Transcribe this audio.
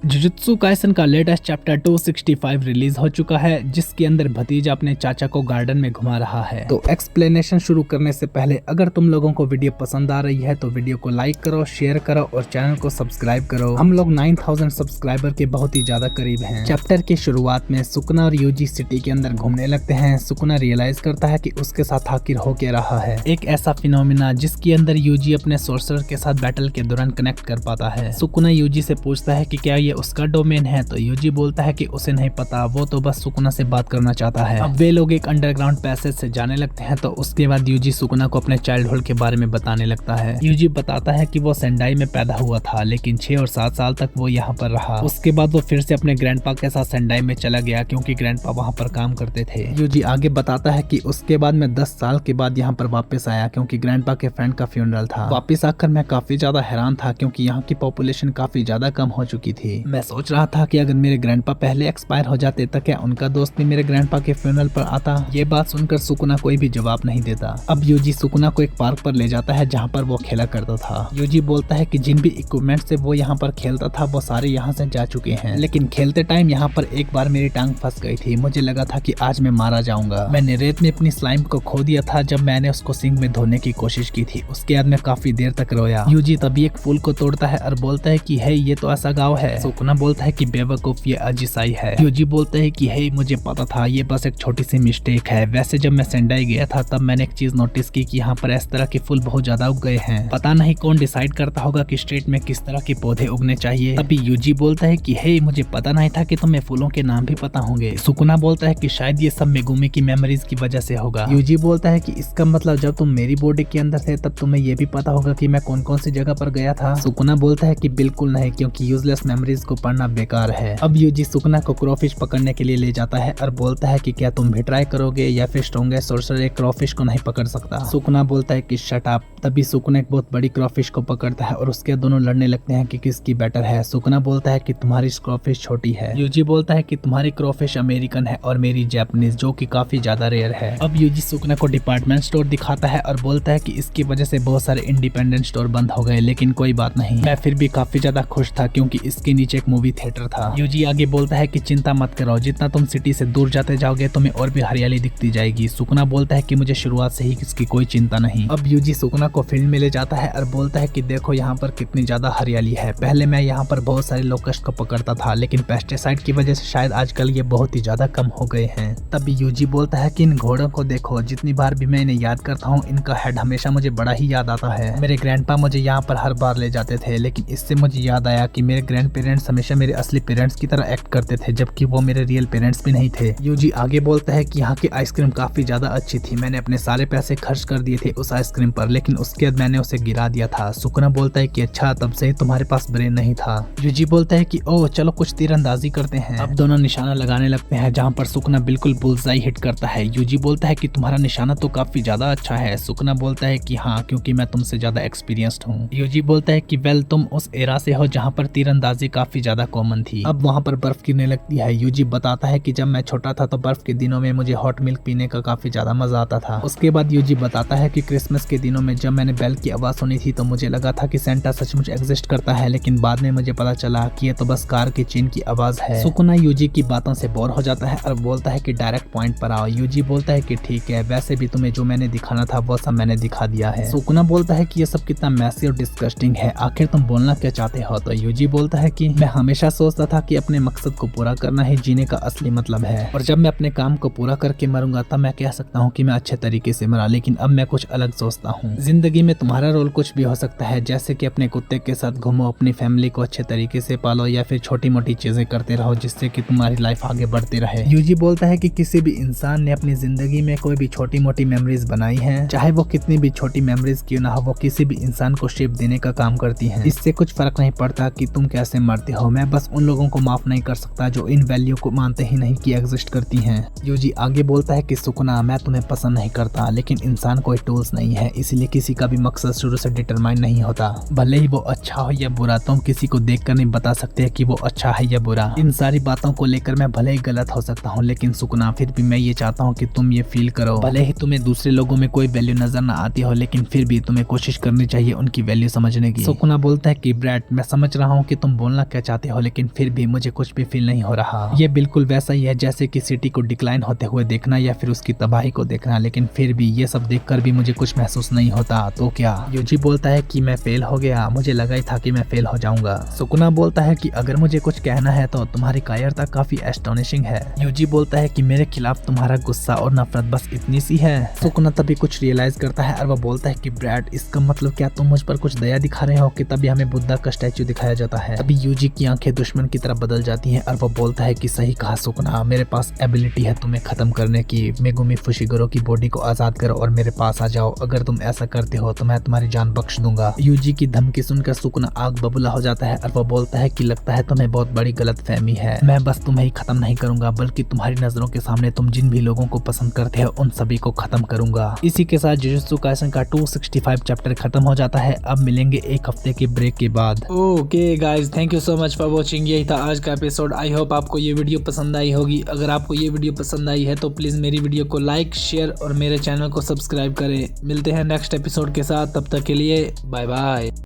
Jujutsu Kaisen का latest chapter 265 release हो चुका है, जिसके अंदर भतीजा अपने चाचा को गार्डन में घुमा रहा है। तो एक्सप्लेनेशन शुरू करने से पहले अगर तुम लोगों को वीडियो पसंद आ रही है तो वीडियो को लाइक करो, शेयर करो और चैनल को सब्सक्राइब करो। हम लोग 9000 सब्सक्राइबर के बहुत ही ज्यादा करीब हैं। चैप्टर की शुरुआत में सुकुना और यूजी सिटी के अंदर घूमने लगते हैं। सुकुना रियलाइज करता है कि उसके साथ आखिर हो क्या रहा है, एक ऐसा फिनोमिना जिसके अंदर यूजी अपने सोर्सर के साथ बैटल के दौरान कनेक्ट कर पाता है। सुकुना यूजी से पूछता है कि क्या ये उसका डोमेन है, तो यूजी बोलता है कि उसे नहीं पता, वो तो बस सुकुना से बात करना चाहता है। अब वे लोग एक अंडरग्राउंड पैसेज से जाने लगते हैं, तो उसके बाद यूजी सुकुना को अपने चाइल्डहुड के बारे में बताने लगता है। यूजी बताता है कि वो सेंडाई में पैदा हुआ था, लेकिन 6 और 7 साल तक वो यहाँ पर रहा। उसके बाद वो फिर से अपने ग्रैंडपा के साथ सेंडाई में चला गया, क्योंकि ग्रैंडपा वहाँ पर काम करते थे। यूजी आगे बताता है कि उसके बाद मैं 10 साल के बाद यहाँ पर वापस आया, क्योंकि ग्रैंडपा के फ्रेंड का फ्यूनरल था। वापस आकर मैं काफी ज्यादा हैरान था, क्योंकि यहाँ की पॉपुलेशन काफी ज्यादा कम हो चुकी थी। मैं सोच रहा था कि अगर मेरे ग्रैंडपा पहले एक्सपायर हो जाते तो क्या उनका दोस्त भी मेरे ग्रैंडपा के फ्यूनरल पर आता। ये बात सुनकर सुकुना कोई भी जवाब नहीं देता। अब यूजी सुकुना को एक पार्क पर ले जाता है, जहाँ पर वो खेला करता था। यूजी बोलता है कि जिन भी इक्विपमेंट से वो यहाँ पर खेलता था वो सारे यहाँ से जा चुके हैं, लेकिन खेलते टाइम यहाँ पर एक बार मेरी टांग फंस गई थी। मुझे लगा था कि आज मैं मारा जाऊंगा। मैंने रेत में अपनी स्लाइम को खो दिया था जब मैंने उसको सिंक में धोने की कोशिश की थी। उसके बाद मैं काफी देर तक रोया। यूजी तभी एक फूल को तोड़ता है और बोलता है कि हे, ये तो ऐसा गाँव है। सुकुना बोलता है कि बेवकूफ, ये अजिसाई है। यूजी बोलता है कि हे, मुझे पता था, ये बस एक छोटी सी मिस्टेक है। वैसे जब मैं सेंडाई गया था तब मैंने एक चीज नोटिस की कि यहाँ पर इस तरह के फूल बहुत ज्यादा उग गए हैं। पता नहीं कौन डिसाइड करता होगा कि स्टेट में किस तरह के पौधे उगने चाहिए। तभी यूजी बोलता है कि हे, मुझे पता नहीं था कि तुम्हें फूलों के नाम भी पता होंगे। सुकुना बोलता है कि शायद ये सब मेगुमी की मेमोरीज की वजह से होगा। यूजी बोलता है कि इसका मतलब जब तुम मेरी बॉडी के अंदर थे तब तुम्हें ये भी पता होगा कि मैं कौन कौन सी जगह पर गया था। सुकुना बोलता है कि बिल्कुल नहीं, क्योंकि यूजलेस मेमोरीज को पढ़ना बेकार है। अब यूजी सुकुना को क्रोफिश पकड़ने के लिए ले जाता है और बोलता है कि क्या तुम भी ट्राई करोगे, या फिर स्ट्रॉन्गेस्ट सोर्सर एक क्रोफिश को नहीं पकड़ सकता। सुकुना बोलता है कि शट अप। तभी सुकुना एक बहुत बड़ी क्रोफिश को पकड़ता है और उसके दोनों लड़ने लगते हैं कि किसकी बेटर है। सुकुना बोलता है कि तुम्हारी क्रोफिश छोटी है। यूजी बोलता है कि तुम्हारी क्रोफिश अमेरिकन है और मेरी जापानीज, जो कि काफी ज्यादा रेयर है। अब यूजी सुकुना को डिपार्टमेंट स्टोर दिखाता है और बोलता है कि इसकी वजह से बहुत सारे इंडिपेंडेंट स्टोर बंद हो गए, लेकिन कोई बात नहीं, मैं फिर भी काफी ज्यादा खुश था, क्योंकि इसके नीचे एक मूवी थिएटर था। यूजी आगे बोलता है कि चिंता मत करो, जितना तुम सिटी से दूर जाते जाओगे तुम्हें और भी हरियाली दिखती जाएगी। सुकुना बोलता है कि मुझे शुरुआत से ही इसकी कोई चिंता नहीं। अब यूजी सुकुना को फील्ड में ले जाता है और बोलता है कि देखो यहाँ पर कितनी ज्यादा हरियाली है। पहले मैं यहाँ पर बहुत सारे लोकस्ट को पकड़ता था, लेकिन पेस्टिसाइड की वजह से शायद आजकल ये बहुत ही ज्यादा कम हो गए हैं। तभी यूजी बोलता है कि इन घोड़ों को देखो, जितनी बार भी मैं इन्हें याद करता हूँ इनका हेड हमेशा मुझे बड़ा ही याद आता है। मेरे ग्रैंडपा मुझे यहाँ पर हर बार ले जाते थे, लेकिन इससे मुझे याद आया कि मेरे ग्रैंड पेरेंट्स हमेशा मेरे असली पेरेंट्स की तरह एक्ट करते थे, जबकि वो मेरे रियल पेरेंट्स भी नहीं थे। यूजी आगे बोलता है कि यहाँ की आइसक्रीम काफी ज्यादा अच्छी थी। मैंने अपने सारे पैसे खर्च कर दिए थे उस आइसक्रीम पर, लेकिन उसके बाद मैंने उसे गिरा दिया था। सुकुना बोलता है कि अच्छा, तब से ही तुम्हारे पास ब्रेन नहीं था। यूजी बोलता है कि ओह चलो कुछ तीरंदाजी करते हैं। अब दोनों निशाना लगाने लगते हैं, जहाँ पर सुकुना बिल्कुल बुलसाई हिट करता है। यूजी बोलता है कि तुम्हारा निशाना तो काफी ज्यादा अच्छा है। सुकुना बोलता है कि हाँ, क्योंकि मैं तुमसे ज्यादा एक्सपीरियंस्ड हूँ। यूजी बोलता है कि वेल, तुम उस एरा से हो जहाँ पर तीरंदाजी काफी ज्यादा कॉमन थी। अब वहाँ पर बर्फ गिरने लगती है। यूजी बताता है कि जब मैं छोटा था तो बर्फ के दिनों में मुझे हॉट मिल्क पीने का काफी ज्यादा मजा आता था। उसके बाद यूजी बताता है कि क्रिसमस के दिनों में जब मैंने बेल की आवाज सुनी थी तो मुझे लगा था कि सेंटा सचमुच एग्जिस्ट करता है, लेकिन बाद में मुझे पता चला कि ये तो बस कार की चेन की आवाज है। सुकुना यूजी की बातों से बोर हो जाता है और बोलता है कि डायरेक्ट पॉइंट पर आओ। यूजी बोलता है कि ठीक है, वैसे भी तुम्हें जो मैंने दिखाना था वो सब मैंने दिखा दिया है। सुकुना बोलता है कि ये सब कितना मैसी और डिस्गस्टिंग है, आखिर तुम बोलना क्या चाहते हो। तो यूजी बोलता है कि मैं हमेशा सोचता था कि अपने मकसद को पूरा करना ही जीने का असली मतलब है, और जब मैं अपने काम को पूरा करके मरूंगा तब मैं कह सकता हूँ कि मैं अच्छे तरीके से मरा, लेकिन अब मैं कुछ अलग सोचता हूँ। जिंदगी में तुम्हारा रोल कुछ भी हो सकता है, जैसे कि अपने कुत्ते के साथ घूमो, अपनी फैमिली को अच्छे तरीके से पालो, या फिर छोटी मोटी चीजें करते रहो जिससे कि तुम्हारी लाइफ आगे बढ़ती रहे। यूजी बोलता है कि किसी भी इंसान ने अपनी जिंदगी में कोई भी छोटी मोटी मेमोरीज बनाई है, चाहे वो कितनी भी छोटी मेमोरीज क्यों ना हो, वो किसी भी इंसान को शेप देने का काम करती है। इससे कुछ फर्क नहीं पड़ता कि तुम कैसे मरते हो। मैं बस उन लोगों को माफ नहीं कर सकता जो इन वैल्यू को मानते ही नहीं कि एग्जिस्ट करती हैं। यूजी आगे बोलता है कि सुकुना, मैं तुम्हें पसंद नहीं करता, लेकिन इंसान कोई टूल्स नहीं है, इसलिए किसी का भी मकसद शुरू से डिटरमाइन नहीं होता। भले ही वो अच्छा हो या बुरा, तुम किसी को देखकर नहीं बता सकते कि वो अच्छा है या बुरा। इन सारी बातों को लेकर मैं भले ही गलत हो सकता हूँ, लेकिन सुकुना फिर भी मैं ये चाहता हूँ कि तुम ये फील करो। भले ही तुम्हें दूसरे लोगों में कोई वैल्यू नजर ना आती हो, लेकिन फिर भी तुम्हें कोशिश करनी चाहिए उनकी वैल्यू समझने की। सुकुना बोलता है कि ब्रैट, मैं समझ रहा हूँ कि तुम बोलना क्या क्या चाहते हो, लेकिन फिर भी मुझे कुछ भी फील नहीं हो रहा। ये बिल्कुल वैसा ही है जैसे कि सिटी को डिक्लाइन होते हुए देखना या फिर उसकी तबाही को देखना, लेकिन फिर भी ये सब देखकर भी मुझे कुछ महसूस नहीं होता। तो क्या? यूजी बोलता है कि मैं फेल हो गया, मुझे लगा ही था कि मैं फेल हो जाऊंगा। सुकुना बोलता है कि अगर मुझे कुछ कहना है तो तुम्हारी कायरता काफी एस्टोनिशिंग है। यूजी बोलता है कि मेरे खिलाफ तुम्हारा गुस्सा और नफरत बस इतनी सी है। सुकुना तभी कुछ रियलाइज करता है और वो बोलता है कि ब्रैड, इसका मतलब क्या तुम मुझ पर कुछ दया दिखा रहे हो कि तभी हमें बुद्धा का स्टैचू दिखाया जाता है। तभी यूजी की आंखें दुश्मन की तरफ बदल जाती हैं और वो बोलता है कि सही कहा सुकुना, मेरे पास एबिलिटी है तुम्हें खत्म करने की। मेगुमी फुशिगुरो की बॉडी को आजाद करो और मेरे पास आ जाओ। अगर तुम ऐसा करते हो तो मैं तुम्हारी जान बख्श दूंगा। यूजी की धमकी सुनकर सुकुना आग बबूला हो जाता है और वो बोलता है कि लगता है तुम्हें बहुत बड़ी गलतफहमी है। मैं बस तुम्हें ही खत्म नहीं करूंगा बल्कि तुम्हारी नजरों के सामने तुम जिन भी लोगों को पसंद करते हो उन सभी को खत्म करूंगा। इसी के साथ जुजुत्सु काइसेन का 265 चैप्टर खत्म हो जाता है। अब मिलेंगे एक हफ्ते के ब्रेक के बाद। Okay guys, thank you so much for watching. यही था आज का एपिसोड। आई होप आपको ये वीडियो पसंद आई होगी। अगर आपको ये वीडियो पसंद आई है तो प्लीज मेरी वीडियो को लाइक, शेयर और मेरे चैनल को सब्सक्राइब करें। मिलते हैं नेक्स्ट एपिसोड के साथ, तब तक के लिए बाय बाय।